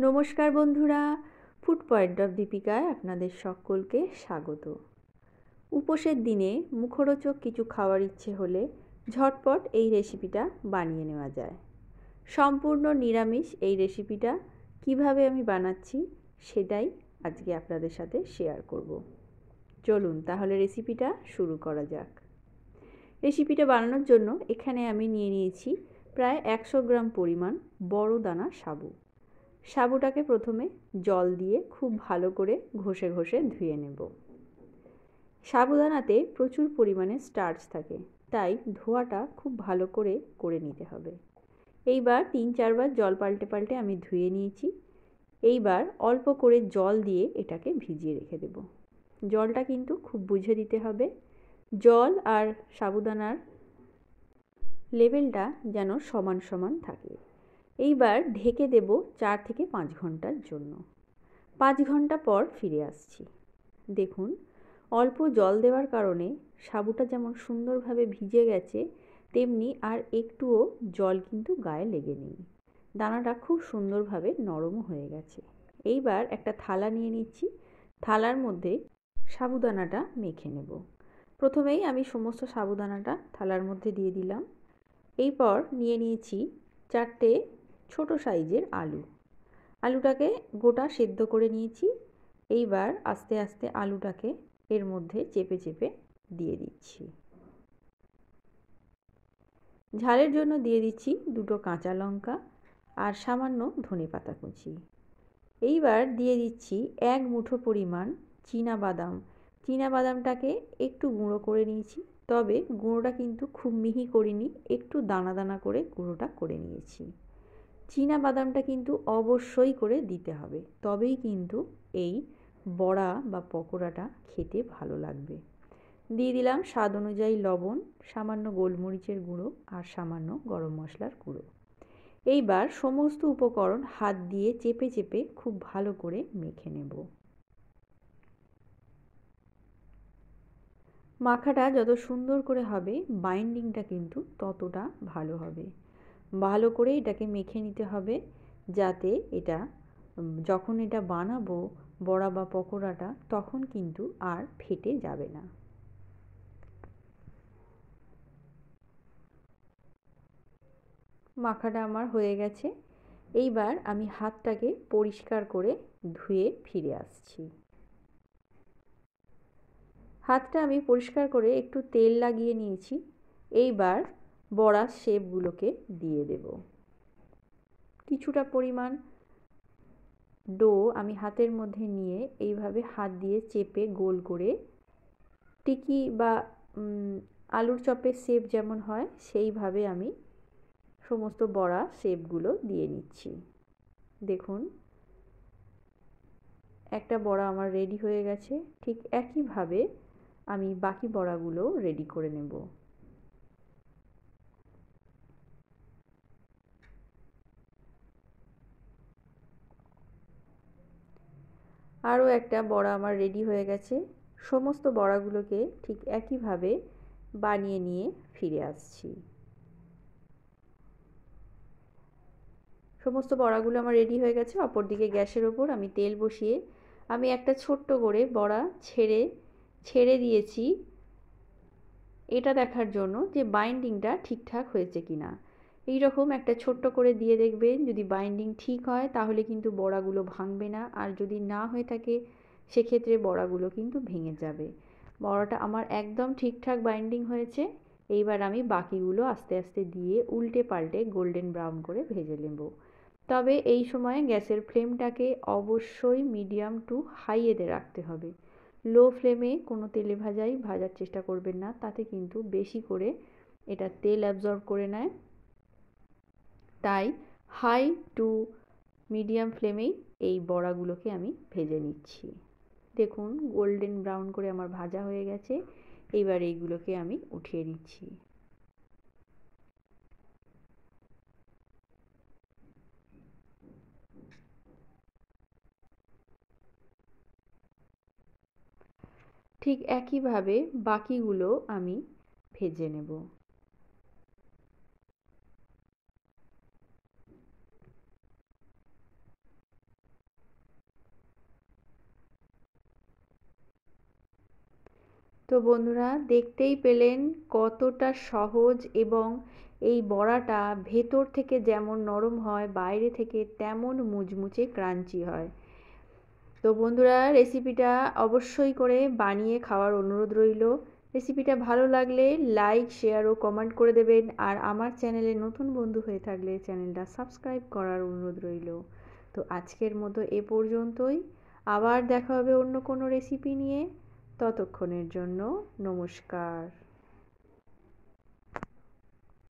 নমস্কার বন্ধুরা, food point of দীপিকায় আপনাদের সকলকে স্বাগত। উপোসের দিনে মুখরোচক কিছু খাওয়ার ইচ্ছে হলে ঝটপট এই রেসিপিটা বানিয়ে নেওয়া যায়। সম্পূর্ণ নিরামিষ এই রেসিপিটা কিভাবে আমি বানাচ্ছি সেটাই আজকে আপনাদের সাথে শেয়ার করব। চলুন তাহলে রেসিপিটা শুরু করা যাক। রেসিপিটা বানানোর জন্য এখানে আমি নিয়ে নিয়েছি প্রায় 100 গ্রাম পরিমাণ বড় দানা সাবু। সাবুটাকে প্রথমে জল দিয়ে খুব ভালো করে ঘষে ঘষে ধুয়ে নেব। সাবুদানাতে প্রচুর পরিমাণে স্টার্চ থাকে, তাই ধোয়াটা খুব ভালো করে করে নিতে হবে। এইবার 3-4 বার জল পাল্টে পাল্টে আমি ধুয়ে নিয়েছি। এইবার অল্প করে জল দিয়ে এটাকে ভিজিয়ে রেখে দেব। জলটা কিন্তু খুব বুঝে দিতে হবে। জল আর সাবুদানার লেভেলটা যেন সমান সমান থাকে। এইবার ঢেকে দেব 4 থেকে 5 ঘন্টার জন্য। 5 ঘন্টা পর ফিরে আসছি। দেখুন, অল্প জল দেওয়ার কারণে সাবুটা যেমন সুন্দরভাবে ভিজে গেছে, তেমনি আর একটুও জল কিন্তু গায়ে লেগে নেই। দানাটা খুব সুন্দরভাবে নরমও হয়ে গেছে। এইবার একটা থালা নিয়ে নিচ্ছি। থালার মধ্যে সাবুদানাটা মেখে নেব। প্রথমেই আমি সমস্ত সাবুদানাটা থালার মধ্যে দিয়ে দিলাম। এরপর নিয়ে নিয়েছি 4টে ছোট সাইজের আলু। আলুটাকে গোটা সেদ্ধ করে নিয়েছি। এইবার আস্তে আস্তে আলুটাকে এর মধ্যে চেপে চেপে দিয়ে দিচ্ছি। ঝালের জন্য দিয়ে দিচ্ছি 2টো কাঁচা লঙ্কা আর সামান্য ধনেপাতা কুচি। এইবার দিয়ে দিচ্ছি 1 মুঠো পরিমাণ চীনাবাদাম। চীনাবাদামটাকে একটু গুঁড়ো করে নিয়েছি, তবে গুঁড়োটা কিন্তু খুব মিহি করিনি, একটু দানা দানা করে গুঁড়োটা করে নিয়েছি। চীনাবাদামটা কিন্তু অবশ্যই করে দিতে হবে, তবেই কিন্তু এই বড়া বা পকোড়াটা খেতে ভালো লাগবে। দিয়ে দিলাম স্বাদ অনুযায়ী লবণ, সামান্য গোলমরিচের গুঁড়ো আর সামান্য গরম মশলার গুঁড়ো। এইবার সমস্ত উপকরণ হাত দিয়ে চেপে চেপে খুব ভালো করে মেখে নেব। মাখাটা যত সুন্দর করে হবে, বাইন্ডিংটা কিন্তু ততটা ভালো হবে। ভালো করে এটাকে মেখে নিতে হবে, যাতে এটা যখন এটা বানাবো বড়া বা পকোড়াটা, তখন কিন্তু আর ফেটে যাবে না। মাখাটা আমার হয়ে গেছে। এইবার আমি হাতটাকে পরিষ্কার করে ধুয়ে ফিরে আসছি। হাতটা আমি পরিষ্কার করে একটু তেল লাগিয়ে নিয়েছি। এইবার বড়ার শেপগুলোকে দিয়ে দেব। কিছুটা পরিমাণ ডো আমি হাতের মধ্যে নিয়ে এইভাবে হাত দিয়ে চেপে গোল করে টিকি বা আলুর চপের শেপ যেমন হয় সেইভাবে আমি সমস্ত বড়া শেপগুলো দিয়ে নিচ্ছি। দেখুন, একটা বড়া আমার রেডি হয়ে গেছে। ঠিক একইভাবে আমি বাকি বড়াগুলো রেডি করে নেব। আরও একটা বড়া আমার রেডি হয়ে গেছে। সমস্ত বড়াগুলোকে ঠিক একইভাবে বানিয়ে নিয়ে ফিরে আসছি। সমস্ত বড়াগুলো আমার রেডি হয়ে গেছে। অপরদিকে গ্যাসের ওপর আমি তেল বসিয়ে আমি একটা ছোট্ট করে বড়া ছেড়ে দিয়েছি, এটা দেখার জন্য যে বাইন্ডিংটা ঠিকঠাক হয়েছে কিনা। এই রকম একটা ছোট্ট করে দিয়ে দেখবেন, যদি বাইন্ডিং ঠিক হয় তাহলে কিন্তু বড়াগুলো ভাঙবে না, আর যদি না হয়ে থাকে সেক্ষেত্রে বড়াগুলো কিন্তু ভেঙে যাবে। বড়াটা আমার একদম ঠিকঠাক বাইন্ডিং হয়েছে। এইবার আমি বাকিগুলো আস্তে আস্তে দিয়ে উল্টে পাল্টে গোল্ডেন ব্রাউন করে ভেজে নেব। তবে এই সময় গ্যাসের ফ্লেমটাকে অবশ্যই মিডিয়াম টু হাইয়েতে রাখতে হবে। লো ফ্লেমে কোনো তেলে ভাজার চেষ্টা করবেন না, তাতে কিন্তু বেশি করে এটা তেল অ্যাবজর্ব করে নেয়। তাই হাই টু মিডিয়াম ফ্লেমেই এই বড়াগুলোকে আমি ভেজে নিচ্ছি। দেখুন, গোল্ডেন ব্রাউন করে আমার ভাজা হয়ে গেছে। এইবার এইগুলোকে আমি উঠিয়ে নিচ্ছি। ঠিক একইভাবে বাকিগুলো আমি ভেজে নেব। তো বন্ধুরা, দেখতেই পেলেন কতটা সহজ, এবং এই বড়াটা ভেতর থেকে যেমন নরম হয়, বাইরে থেকে তেমন মুচমুচে ক্রাঞ্চি হয়। তো বন্ধুরা, রেসিপিটা অবশ্যই করে বানিয়ে খাওয়ার অনুরোধ রইল। রেসিপিটা ভালো লাগলে লাইক, শেয়ার ও কমেন্ট করে দেবেন। আর আমার চ্যানেলে নতুন বন্ধু হয়ে থাকলে চ্যানেলটা সাবস্ক্রাইব করার অনুরোধ রইল। তো আজকের মতো এ পর্যন্তই। আবার দেখা হবে অন্য কোনো রেসিপি নিয়ে। ততক্ষণের জন্য নমস্কার।